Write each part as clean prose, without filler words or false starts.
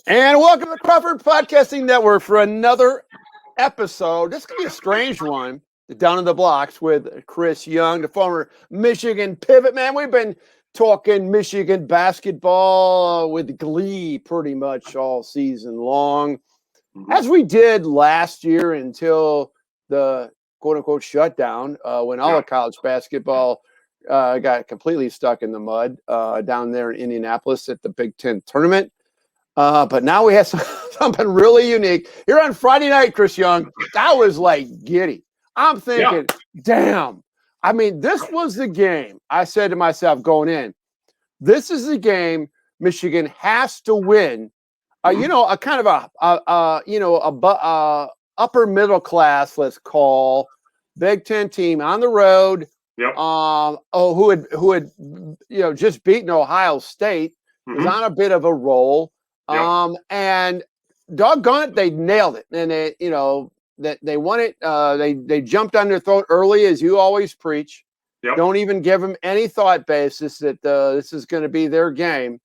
And welcome to the Crawford Podcasting Network for another episode. This could be a strange one, Down in the Blocks with Chris Young, the former Michigan pivot man. We've been talking Michigan basketball with glee pretty much all season long, as we did last year until the quote-unquote shutdown when all of college basketball got completely stuck in the mud down there in Indianapolis at the Big Ten tournament. But now we have something really unique here on Friday night, Chris Young. I was like giddy. I'm thinking, damn. I mean, this was the game. I said to myself going in, this is the game Michigan has to win. A kind of a upper middle class, let's call, Big Ten team on the road. Who had just beaten Ohio State, was on a bit of a roll. And doggone it, they nailed it. And they won it. They jumped on their throat early, as you always preach. Don't even give them any thought basis that this is going to be their game.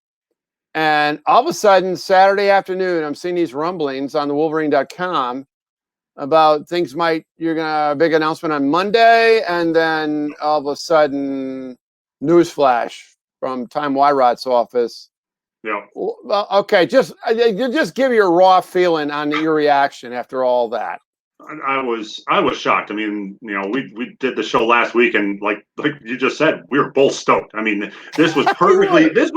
And all of a sudden, Saturday afternoon, I'm seeing these rumblings on the Wolverine.com about things you're going to big announcement on Monday. And then all of a sudden, newsflash from Time Wyrot's office. Well, okay. Just give your raw feeling on your reaction after all that. I was shocked. I mean, we did the show last week, and like you just said, we were both stoked. I mean, this was perfectly. This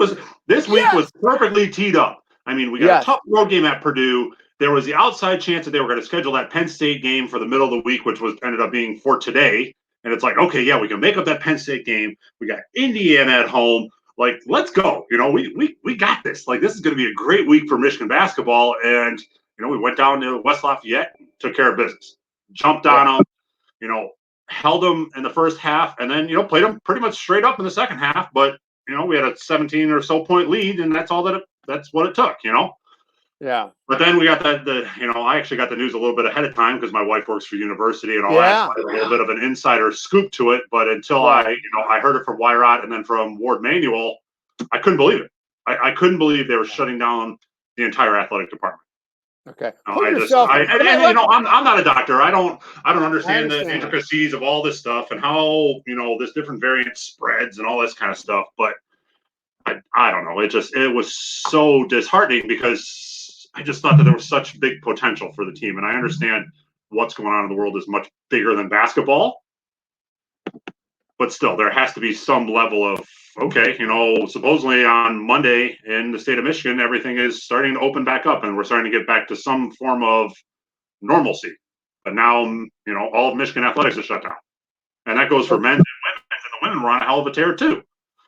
week was perfectly teed up. I mean, we got a tough road game at Purdue. There was the outside chance that they were going to schedule that Penn State game for the middle of the week, which ended up being for today. And it's like, okay, yeah, we can make up that Penn State game. We got Indiana at home. Like, let's go. We got this. Like, this is going to be a great week for Michigan basketball. And, we went down to West Lafayette, took care of business, jumped on them, held them in the first half, and then, played them pretty much straight up in the second half. But, we had a 17 or so point lead, and that's all that's what it took, Yeah. But then we got I actually got the news a little bit ahead of time because my wife works for university and all that. So I had a little bit of an insider scoop to it. But until I heard it from Wyrot and then from Ward Manuel, I couldn't believe it. I couldn't believe they were shutting down the entire athletic department. Okay. I'm not a doctor. I don't understand the intricacies of all this stuff and how, this different variant spreads and all this kind of stuff. But I don't know. It was so disheartening because I just thought that there was such big potential for the team. And I understand what's going on in the world is much bigger than basketball. But still, there has to be some level of, okay, supposedly on Monday in the state of Michigan, everything is starting to open back up and we're starting to get back to some form of normalcy. But now, all of Michigan athletics is shut down. And that goes for men and women, and the women were on a hell of a tear too.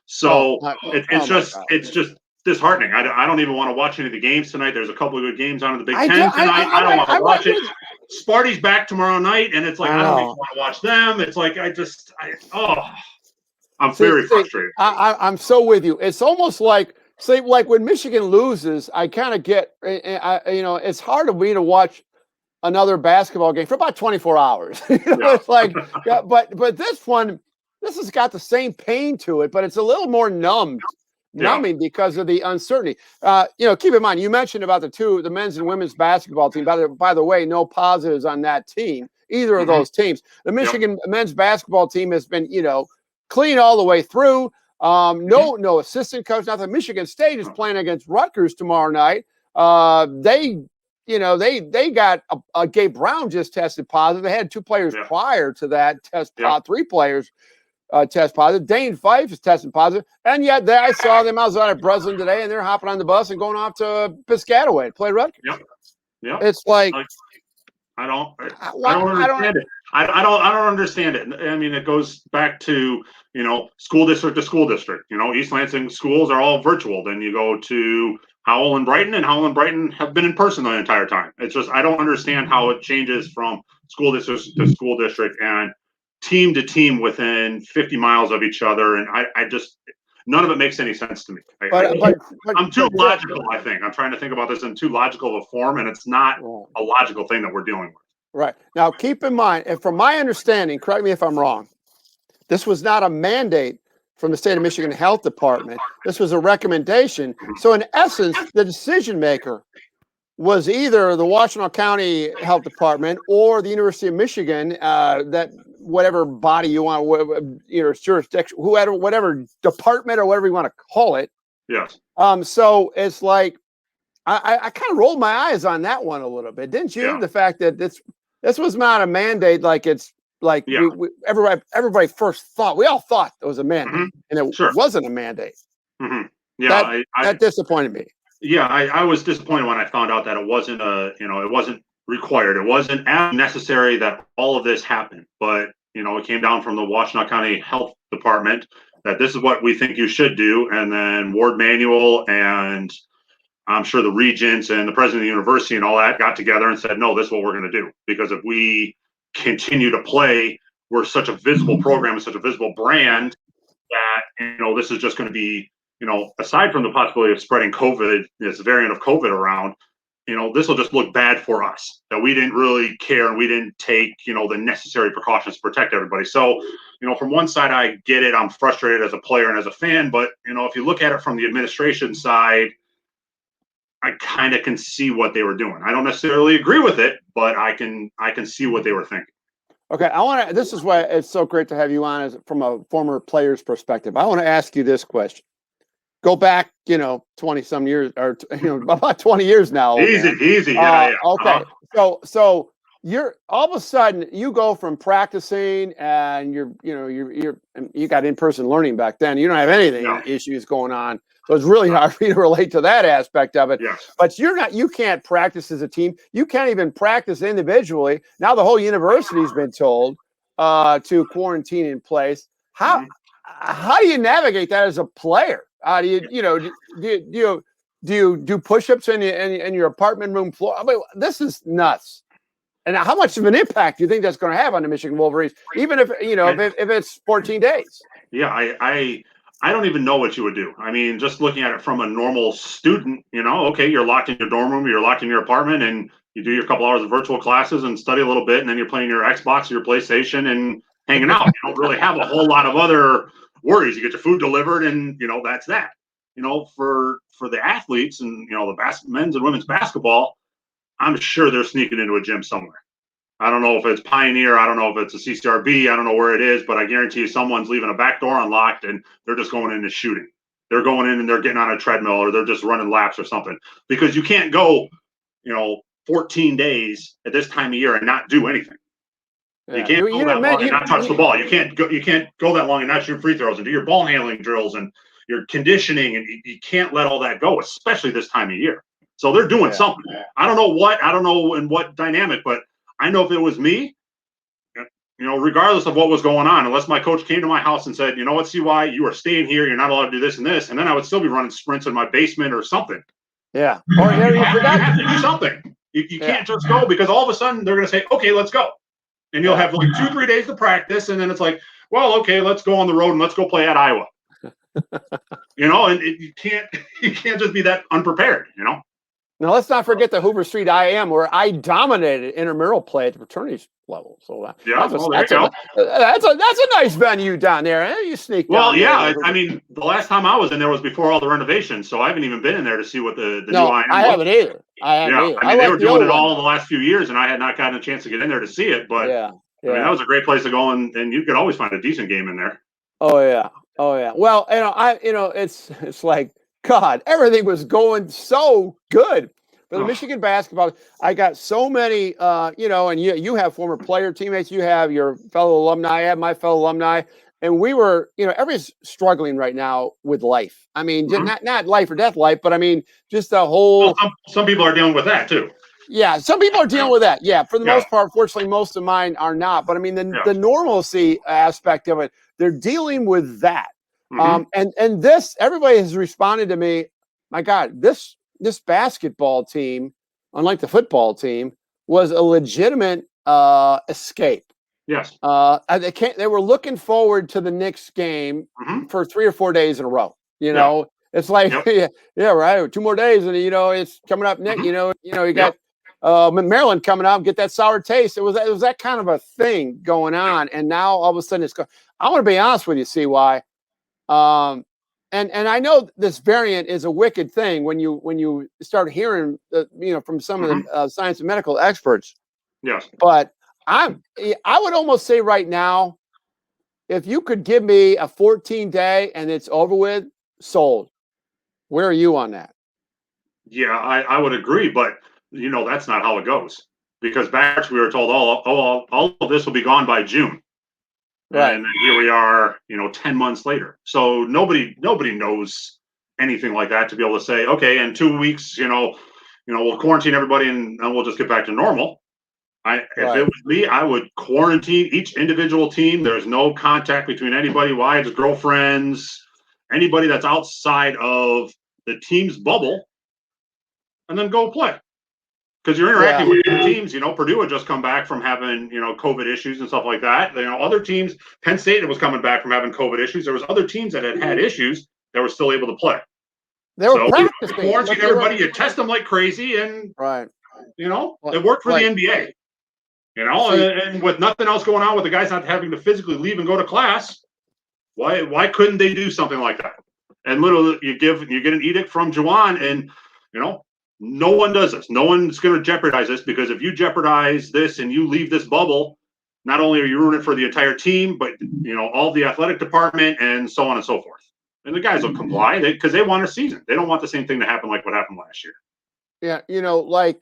So it's just disheartening. I don't even want to watch any of the games tonight. There's a couple of good games on in the Big Ten tonight. I don't want to watch it. Sparty's back tomorrow night, and it's like I don't even want to watch them. It's like I'm very frustrated. I'm so with you. It's almost like when Michigan loses, I kind of get it's hard for me to watch another basketball game for about 24 hours. It's like but this one, this has got the same pain to it, but it's a little more numbing because of the uncertainty. Keep in mind, you mentioned about the men's and women's basketball team. By the way, no positives on that team, either of those teams. The Michigan men's basketball team has been, clean all the way through. No assistant coach. Nothing. Michigan State is playing against Rutgers tomorrow night. They got Gabe Brown just tested positive. They had two players prior to that test positive, 3 players. Test positive. Dane Fife is testing positive, and yet I saw them outside of Breslin today, and they're hopping on the bus and going off to Piscataway to play Rutgers. Yep. It's like I don't understand it. I don't understand it. I mean, it goes back to school district to school district. East Lansing schools are all virtual. Then you go to Howell and Brighton have been in person the entire time. It's just I don't understand how it changes from school district to school district and team to team within 50 miles of each other. And I just, none of it makes any sense to me. I'm too logical, I think. I'm trying to think about this in too logical of a form, and it's not a logical thing that we're dealing with. Right. Now, keep in mind, and from my understanding, correct me if I'm wrong, this was not a mandate from the state of Michigan Health Department. This was a recommendation. So in essence, the decision maker was either the Washtenaw County Health Department or the University of Michigan, that whatever body you want, jurisdiction, whatever department or whatever you want to call it. Yes. So it's like, I kind of rolled my eyes on that one a little bit, didn't you? Yeah. The fact that this was not a mandate, like it's like everybody first thought. We all thought it was a mandate, and it wasn't a mandate. Yeah, that disappointed me. Yeah, I was disappointed when I found out that it wasn't it wasn't required. It wasn't as necessary that all of this happened. But, it came down from the Washtenaw County Health Department that this is what we think you should do. And then Ward Manuel and I'm sure the regents and the president of the university and all that got together and said, no, this is what we're going to do. Because if we continue to play, we're such a visible program and such a visible brand that, this is just going to be, aside from the possibility of spreading COVID, this variant of COVID around, this will just look bad for us that we didn't really care and we didn't take, the necessary precautions to protect everybody. So, from one side, I get it. I'm frustrated as a player and as a fan, but, if you look at it from the administration side, I kind of can see what they were doing. I don't necessarily agree with it, but I can see what they were thinking. Okay, this is why it's so great to have you on from a former player's perspective. I want to ask you this question. Go back, 20 some years, or about 20 years now. Easy. Okay. So you're all of a sudden you go from practicing and you got in-person learning back then. You don't have anything issues going on. So it's really hard for you to relate to that aspect of it. Yes. But you can't practice as a team. You can't even practice individually. Now the whole university's been told to quarantine in place. How do you navigate that as a player? Do you do push-ups in your apartment room floor? I mean, this is nuts. And how much of an impact do you think that's going to have on the Michigan Wolverines, even if if it's 14 days? Yeah, I don't even know what you would do. I mean, just looking at it from a normal student, okay, you're locked in your dorm room, you're locked in your apartment, and you do your couple hours of virtual classes and study a little bit, and then you're playing your Xbox or your PlayStation and hanging out. You don't really have a whole lot of other worries. You get your food delivered, and that's that. For the athletes and the men's and women's basketball, I'm sure they're sneaking into a gym somewhere. I don't know if it's Pioneer, I don't know if it's a CCRB, I don't know where it is, but I guarantee you someone's leaving a back door unlocked and they're just going in and shooting. They're going in and they're getting on a treadmill or they're just running laps or something, because you can't go 14 days at this time of year and not do anything. You can't go that long and not touch the ball. You can't go that long and not shoot free throws and do your ball handling drills and your conditioning, and you can't let all that go, especially this time of year. So they're doing something. I don't know in what dynamic, but I know if it was me, regardless of what was going on, unless my coach came to my house and said, you know what, CY, you are staying here, you're not allowed to do this and this, and then I would still be running sprints in my basement or something. Yeah. Or you have to do something. You can't just go, because all of a sudden they're going to say, okay, let's go. And you'll have like 2-3 days to practice, and then it's like, well, okay, let's go on the road and let's go play at Iowa. And you can't just be that unprepared, Now, let's not forget the Hoover Street IM, where I dominated intramural play at the fraternity level. So that's a nice venue down there. You sneak. Well, yeah. I mean, the last time I was in there was before all the renovations, so I haven't even been in there to see what the new IM was. I haven't either. I mean, they were doing it all in the last few years, and I had not gotten a chance to get in there to see it. But I mean, that was a great place to go, and you could always find a decent game in there. Oh yeah. Well, it's like, God, everything was going so good for the Michigan basketball. I got so many, and you have former player teammates, you have your fellow alumni, I have my fellow alumni, and we were, everybody's struggling right now with life. I mean, not life or death life, but I mean, just the whole. Well, some people are dealing with that too. Yeah, some people are dealing with that. Yeah, for the most part, fortunately, most of mine are not. But I mean, the normalcy aspect of it, they're dealing with that. And this, everybody has responded to me. My God, this basketball team, unlike the football team, was a legitimate escape. Yes. They were looking forward to the Knicks game for 3 or 4 days in a row. It's like, right, 2 more days, and it's coming up next. You got Maryland coming out, get that sour taste. It was that kind of a thing going on, and now all of a sudden it's going. I want to be honest with you, CY. And I know this variant is a wicked thing when you start hearing from some of the science and medical experts. Yes. But I would almost say right now, if you could give me a 14-day and it's over with, sold. Where are you on that? Yeah, I would agree, but that's not how it goes. Because back we were told all of this will be gone by June. Right. And here we are, 10 months later. So nobody knows anything like that to be able to say, okay, in 2 weeks, we'll quarantine everybody and we'll just get back to normal. If it was me, I would quarantine each individual team. There's no contact between anybody, wives, girlfriends, anybody that's outside of the team's bubble, and then go play. Because you're interacting with the teams. Purdue had just come back from having, COVID issues and stuff like that. Other teams, Penn State was coming back from having COVID issues. There was other teams that had issues that were still able to play. They were practicing. You quarantine everybody, you test them like crazy, and it worked for the NBA. And with nothing else going on, with the guys not having to physically leave and go to class, why couldn't they do something like that? And literally, you get an edict from Juwan, and no one does this. No one's going to jeopardize this, because if you jeopardize this and you leave this bubble, not only are you ruining it for the entire team, but all the athletic department and so on and so forth. And the guys will comply because they want a season. They don't want the same thing to happen like what happened last year. Yeah, like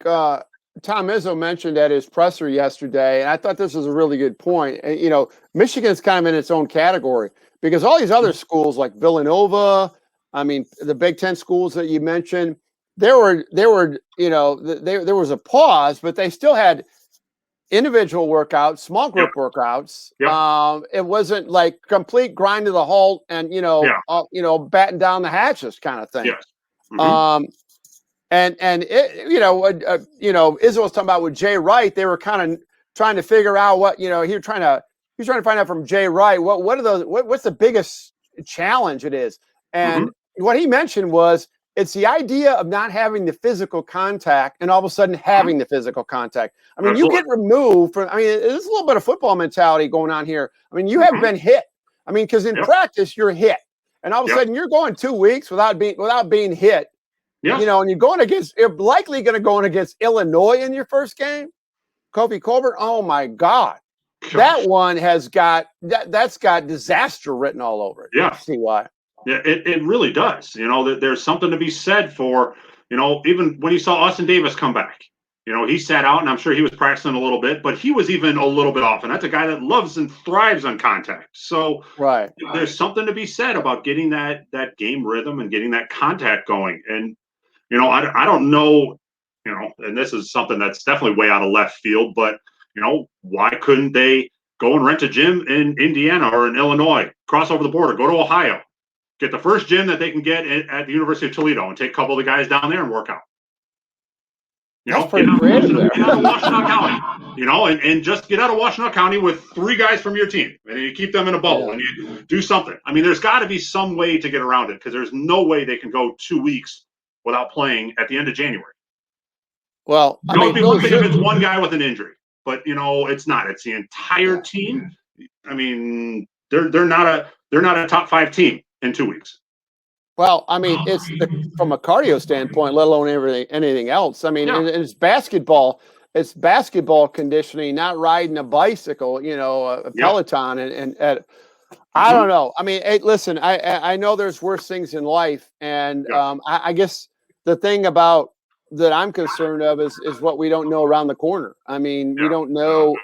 Tom Izzo mentioned at his presser yesterday, and I thought this was a really good point. And, Michigan's kind of in its own category, because all these other schools like Villanova, the Big Ten schools that you mentioned, there was a pause, but they still had individual workouts, small group workouts. Yep. It wasn't like complete grind to the halt and batten down the hatches kind of thing. Yes. Mm-hmm. And it, Izzo was talking about with Jay Wright. They were kind of trying to figure out what he was trying to find out from Jay Wright what's the biggest challenge it is. And what he mentioned was, it's the idea of not having the physical contact and all of a sudden having the physical contact. You get removed from, there's a little bit of football mentality going on here. You haven't been hit. Because in practice you're hit, and all of a sudden you're going 2 weeks without being hit. Yeah. And you're likely going to go against Illinois in your first game. Kofi Colbert. Oh my God. That one has got that's got disaster written all over it. Yeah. See why. Yeah, it really does. There's something to be said for, even when you saw Austin Davis come back, he sat out, and I'm sure he was practicing a little bit, but he was even a little bit off. And that's a guy that loves and thrives on contact. So there's something to be said about getting that game rhythm and getting that contact going. And, I don't know, and this is something that's definitely way out of left field, but, why couldn't they go and rent a gym in Indiana or in Illinois, cross over the border, go to Ohio, get the first gym that they can get at the University of Toledo, and take a couple of the guys down there and work out. That's pretty creative there. Get out of Washtenaw County, and just get out of Washtenaw County with 3 guys from your team, and you keep them in a bubble, and you do something. There's got to be some way to get around it, because there's no way they can go 2 weeks without playing at the end of January. Well, It'd be one thing if it's one guy with an injury, but it's not. It's the entire team. They're not a top 5 team in 2 weeks. Well, it's from a cardio standpoint, let alone anything else. It's basketball. It's basketball conditioning, not riding a bicycle, a Peloton. And I don't know. Hey, listen, I know there's worse things in life. And I guess the thing that I'm concerned of is what we don't know around the corner. We don't know,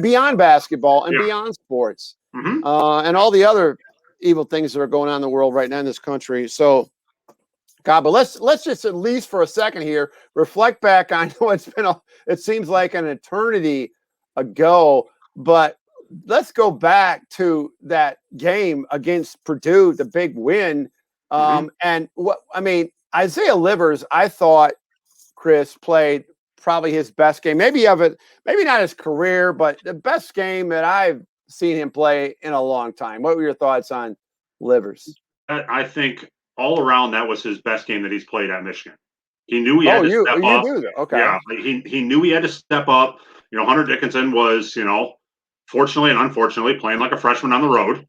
beyond basketball and beyond sports and all the other evil things that are going on in the world right now in this country. So, God, but let's just at least for a second here reflect back on what's been. It seems like an eternity ago, but let's go back to that game against Purdue, the big win. And Isaiah Livers, I thought Chris played probably his best game, maybe not his career, but the best game that I've seen him play in a long time. What were your thoughts on Livers? I think all around that was his best game that he's played at Michigan. He knew he had to step up. Okay. Yeah, he knew he had to step up. Hunter Dickinson was, fortunately and unfortunately, playing like a freshman on the road.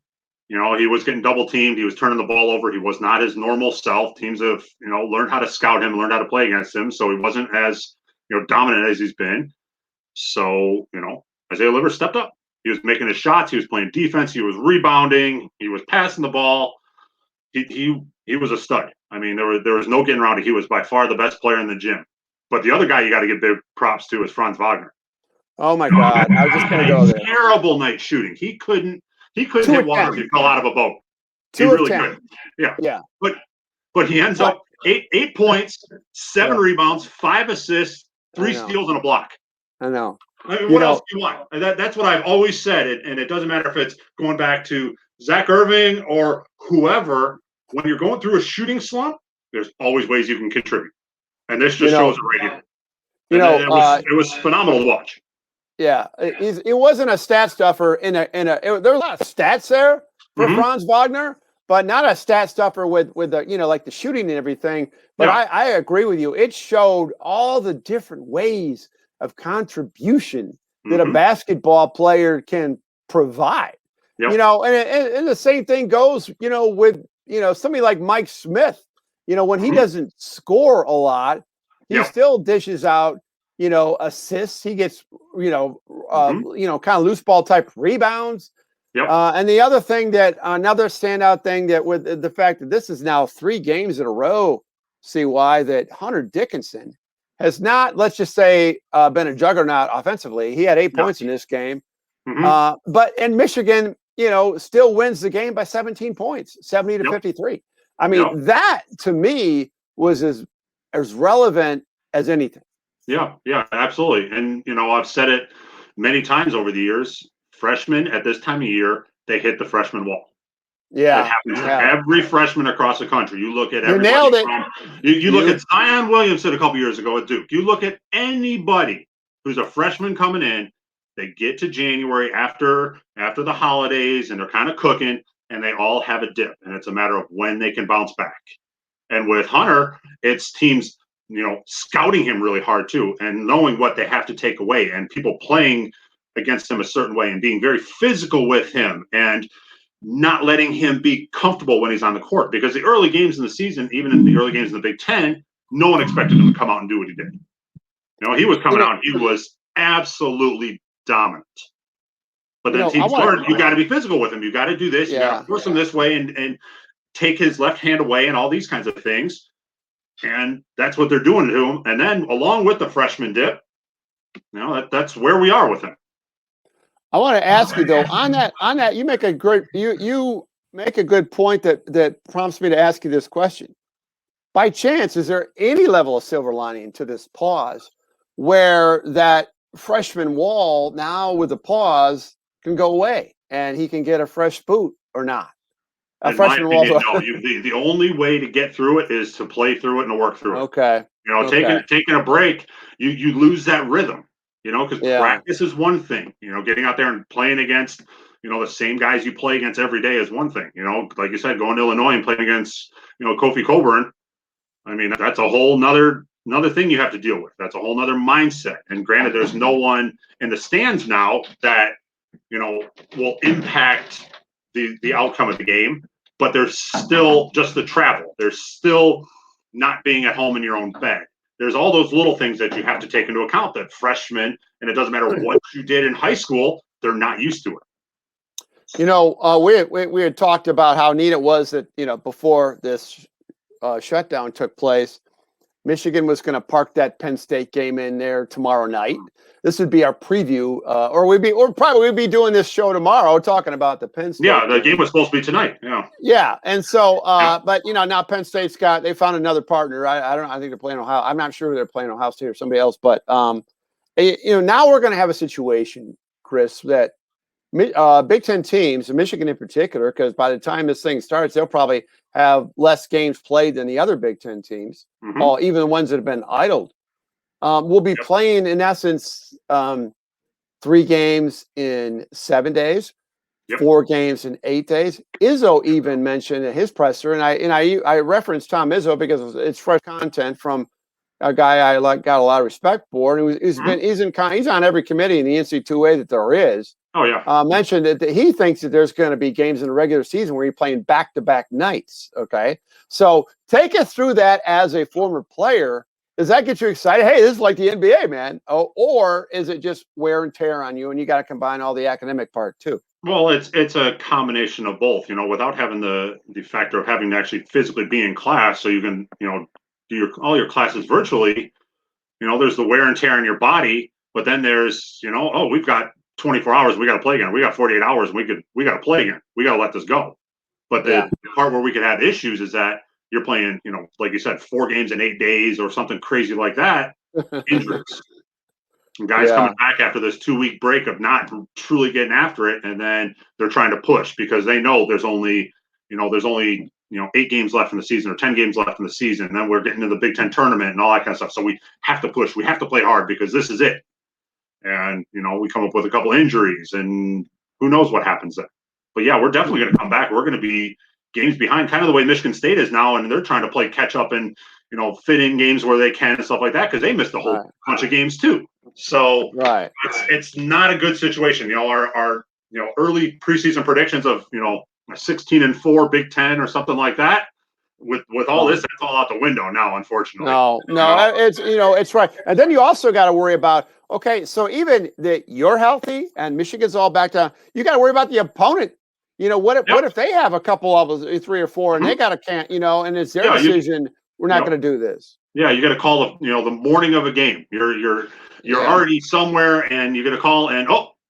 He was getting double teamed. He was turning the ball over. He was not his normal self. Teams have, learned how to scout him, learned how to play against him. So he wasn't as, dominant as he's been. So, Isaiah Livers stepped up. He was making his shots. He was playing defense. He was rebounding. He was passing the ball. He was a stud. I mean, there was no getting around it. He was by far the best player in the gym. But the other guy you got to give big props to is Franz Wagner. Oh my God! I was just going to go there. Terrible night shooting. He couldn't hit water if he fell out of a boat. He really couldn't. Yeah. But he ends up 8 points, 7 rebounds, 5 assists, 3 steals, and a block. I know. I mean, what else do you want? That's what I've always said, and it doesn't matter if it's going back to Zach Irving or whoever. When you're going through a shooting slump, there's always ways you can contribute, and this just shows it right here. It was phenomenal to watch. Yeah, it wasn't a stat stuffer there were a lot of stats there for Franz Wagner, but not a stat stuffer with the like the shooting and everything. But I agree with you. It showed all the different ways of contribution that a basketball player can provide. Yep. And the same thing goes, with somebody like Mike Smith. When he doesn't score a lot, he still dishes out assists. He gets, kind of loose ball type rebounds. Yep. And the other thing that another standout thing that with the fact that this is now 3 games in a row, CY, that Hunter Dickinson has not, let's just say, been a juggernaut offensively. He had 8 points in this game. But in Michigan, still wins the game by 17 points, 70-53. I mean, that to me was as relevant as anything. Yeah, absolutely. And, I've said it many times over the years, freshmen at this time of year, they hit the freshman wall. Yeah. It happens to every freshman across the country. You look at everybody. You nailed it. You look at Zion Williamson a couple years ago at Duke. You look at anybody who's a freshman coming in, they get to January after the holidays and they're kind of cooking and they all have a dip. And it's a matter of when they can bounce back. And with Hunter, it's teams scouting him really hard too, and knowing what they have to take away, and people playing against him a certain way, and being very physical with him, and not letting him be comfortable when he's on the court. Because the early games in the season, even in the early games in the Big Ten, no one expected him to come out and do what he did. He was coming out, he was absolutely dominant. But then teams learned, you got to be physical with him. You got to do this. You got to force him this way, and take his left hand away, and all these kinds of things. And that's what they're doing to him. And then along with the freshman dip, that's where we are with him. I want to ask you though, on that, you make a great, you make a good point that prompts me to ask you this question. By chance, is there any level of silver lining to this pause where that freshman wall now with the pause can go away and he can get a fresh boot or not? In my opinion, no. The only way to get through it is to play through it and work through it. Okay. Taking a break, you lose that rhythm, because practice is one thing. Getting out there and playing against, the same guys you play against every day is one thing. Like you said, going to Illinois and playing against, Kofi Coburn. I mean, that's a whole nother thing you have to deal with. That's a whole nother mindset. And granted, there's no one in the stands now that, will impact the outcome of the game. But there's still just the travel. There's still not being at home in your own bed. There's all those little things that you have to take into account that freshmen, and it doesn't matter what you did in high school, they're not used to it. We had talked about how neat it was that, before this shutdown took place, Michigan was going to park that Penn State game in there tomorrow night. This would be our preview, or probably we'd be doing this show tomorrow talking about the Penn State. Yeah, the game was supposed to be tonight. Yeah, and so, but now Penn State's they found another partner. I don't know. I think they're playing Ohio. I'm not sure who they're playing, Ohio State or somebody else. But now we're going to have a situation, Chris, that Big Ten teams, and Michigan in particular, because by the time this thing starts, they'll probably have less games played than the other Big Ten teams, even the ones that have been idled. We'll be playing, in essence, 3 games in 7 days, 4 games in 8 days. Izzo even mentioned in his presser, and I referenced Tom Izzo because it's fresh content from a guy I got a lot of respect for, and he's on every committee in the NC2A that there is. Oh yeah. Mentioned that he thinks that there's going to be games in the regular season where you're playing back-to-back nights. Okay, so take us through that as a former player. Does that get you excited? Hey, this is like the NBA, man. Oh, or is it just wear and tear on you, and you got to combine all the academic part too? Well, it's a combination of both, without having the factor of having to actually physically be in class, so you can, do all your classes virtually. There's the wear and tear on your body, but then there's, oh, we've got 24 hours, we got to play again. We got 48 hours, we got to play again. We got to let this go. But the part where we could have issues is that you're playing, like you said, 4 games in 8 days or something crazy like that, injuries. And guys coming back after this 2-week break of not truly getting after it, and then they're trying to push because they know there's only 8 games left in the season or 10 games left in the season, and then we're getting to the Big Ten tournament and all that kind of stuff. So we have to push. We have to play hard because this is it. And we come up with a couple injuries, and who knows what happens then. But yeah, we're definitely going to come back. We're going to be games behind, kind of the way Michigan State is now, and they're trying to play catch up and fit in games where they can and stuff like that because they missed a whole bunch of games too. So it's not a good situation. Our early preseason predictions of 16-4 Big Ten or something like that. With all this, that's all out the window now, unfortunately. No, it's it's right. And then you also got to worry about, okay, so even that you're healthy and Michigan's all back down, you got to worry about the opponent. What if they have a couple of 3 or 4 and they got and it's their decision, we're not going to do this. Yeah, you got to call the morning of a game. You're already somewhere, and you got to call and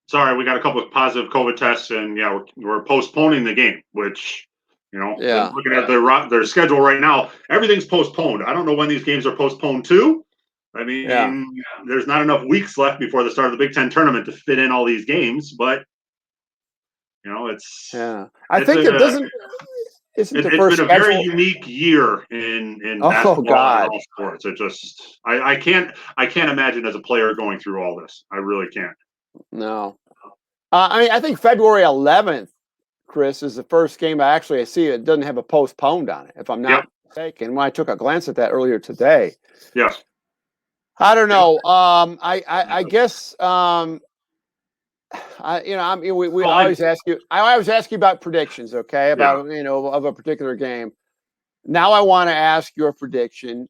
sorry, we got a couple of positive COVID tests, and we're postponing the game. Which looking at their schedule right now, everything's postponed. I don't know when these games are postponed to. I mean, there's not enough weeks left before the start of the Big Ten tournament to fit in all these games, but it's I think it doesn't. It's been a very unique year in basketball and all sports. It just I can't imagine as a player going through all this. I really can't. No, I think February 11th, Chris, is the first game I see. It doesn't have a postponed on it, if I'm not mistaken. When I took a glance at that earlier today. Yes. I don't know. I guess. We always ask you. I always ask you about predictions, okay? About of a particular game. Now I want to ask your prediction.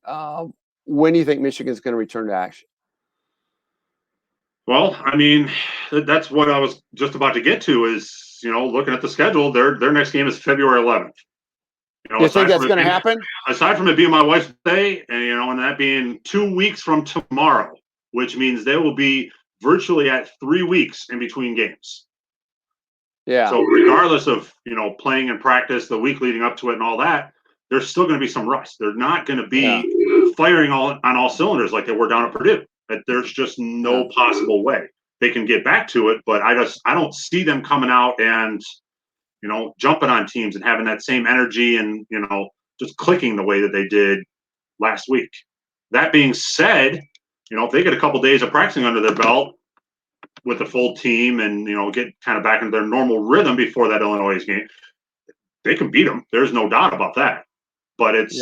When do you think Michigan's going to return to action? Well, I mean, that's what I was just about to get to. Is looking at the schedule, their next game is February 11th. You think that's going to happen? Aside from it being my wife's birthday, and that being 2 weeks from tomorrow, which means they will be virtually at 3 weeks in between games. Yeah. So regardless of, playing in practice the week leading up to it and all that, there's still going to be some rust. They're not going to be firing on all cylinders like they were down at Purdue. There's just no possible way they can get back to it. But I don't see them coming out and, jumping on teams and having that same energy and, just clicking the way that they did last week. That being said, if they get a couple days of practicing under their belt with the full team and, get kind of back into their normal rhythm before that Illinois game, they can beat them. There's no doubt about that. But it's,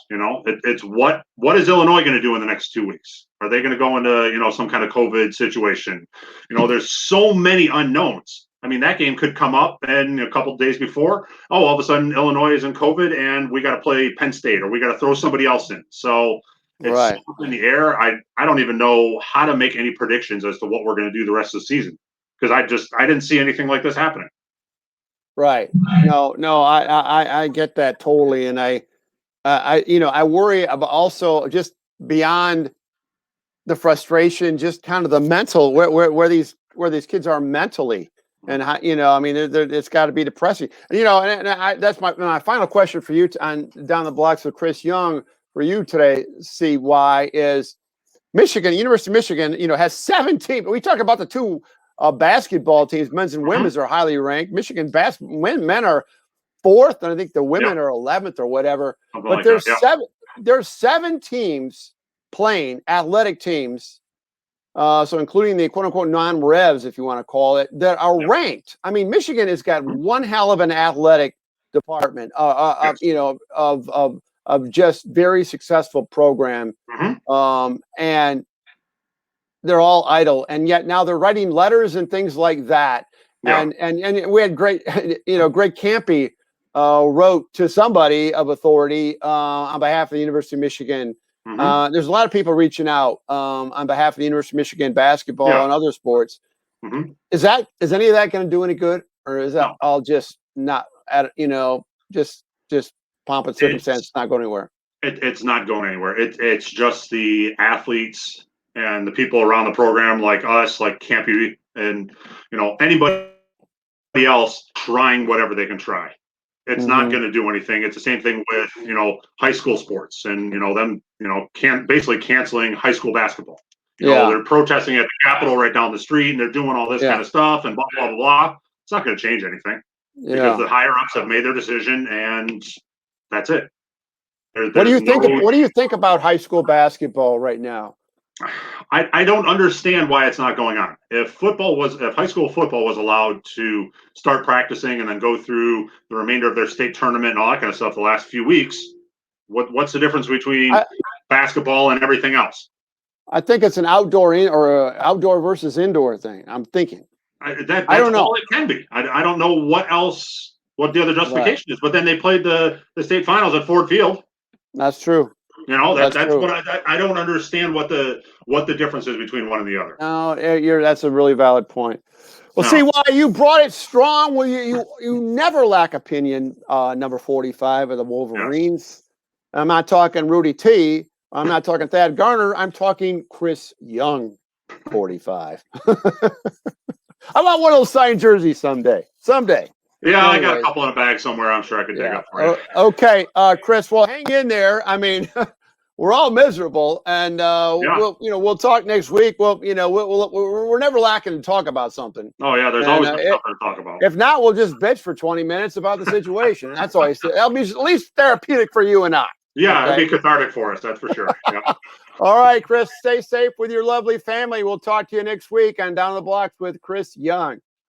it's what is Illinois going to do in the next 2 weeks? Are they going to go into, some kind of COVID situation? There's so many unknowns. I mean, that game could come up and a couple of days before, all of a sudden Illinois is in COVID and we got to play Penn State or we got to throw somebody else in. So it's in the air. I don't even know how to make any predictions as to what we're going to do the rest of the season because I didn't see anything like this happening. Right. No, I get that totally. And I worry about also just beyond the frustration, just kind of the mental, where these kids are mentally and how, it's got to be depressing, that's my final question for you on Down the Blocks with Chris Young for you today. CY is University of Michigan, has 17. We talk about the two basketball teams, men's and women's are highly ranked. Michigan men are 4th, and I think the women are 11th or whatever. Something but like there's 7 teams playing, athletic teams, so including the quote-unquote non-revs, if you want to call it, that are ranked. I mean, Michigan has got one hell of an athletic department, of of just very successful program. And they're all idle, and yet now they're writing letters and things like that. And we had great, Greg Campy wrote to somebody of authority on behalf of the University of Michigan. There's a lot of people reaching out on behalf of the University of Michigan basketball and other sports. Is any of that going to do any good, or is that all just not just pomp and circumstance, not going anywhere? It's not going anywhere. It's just the athletes and the people around the program, like us, like Campy, and anybody else trying whatever they can try. It's not going to do anything. It's the same thing with high school sports and them basically canceling high school basketball. They're protesting at the Capitol right down the street, and they're doing all this kind of stuff and blah blah blah blah. It's not going to change anything because the higher ups have made their decision, and that's it. What do you think? What do you think about high school basketball right now? I don't understand why it's not going on. If high school football was allowed to start practicing and then go through the remainder of their state tournament and all that kind of stuff the last few weeks, what's the difference between basketball and everything else? I think it's an outdoor outdoor versus indoor thing. I'm thinking. That's all it can be. I don't know what the other justification is. But then they played the state finals at Ford Field. That's true. That's what I don't understand what the difference is between one and the other. No, that's a really valid point. Well, see why you brought it strong. Well, you never lack opinion. Number 45 of the Wolverines. I'm not talking Rudy T. I'm not talking Thad Garner. I'm talking Chris Young, 45. I want one of those signed jerseys someday. Yeah, I got a couple in a bag somewhere. I'm sure I could dig up for you. Okay, Chris. Well, hang in there. I mean, we're all miserable, and we'll talk next week. We're never lacking to talk about something. Oh yeah, there's always something to talk about. If not, we'll just bitch for 20 minutes about the situation. That's all I say. That'll be at least therapeutic for you and I. Yeah, it'd be cathartic for us. That's for sure. Yeah. All right, Chris. Stay safe with your lovely family. We'll talk to you next week on Down the Blocks with Chris Young.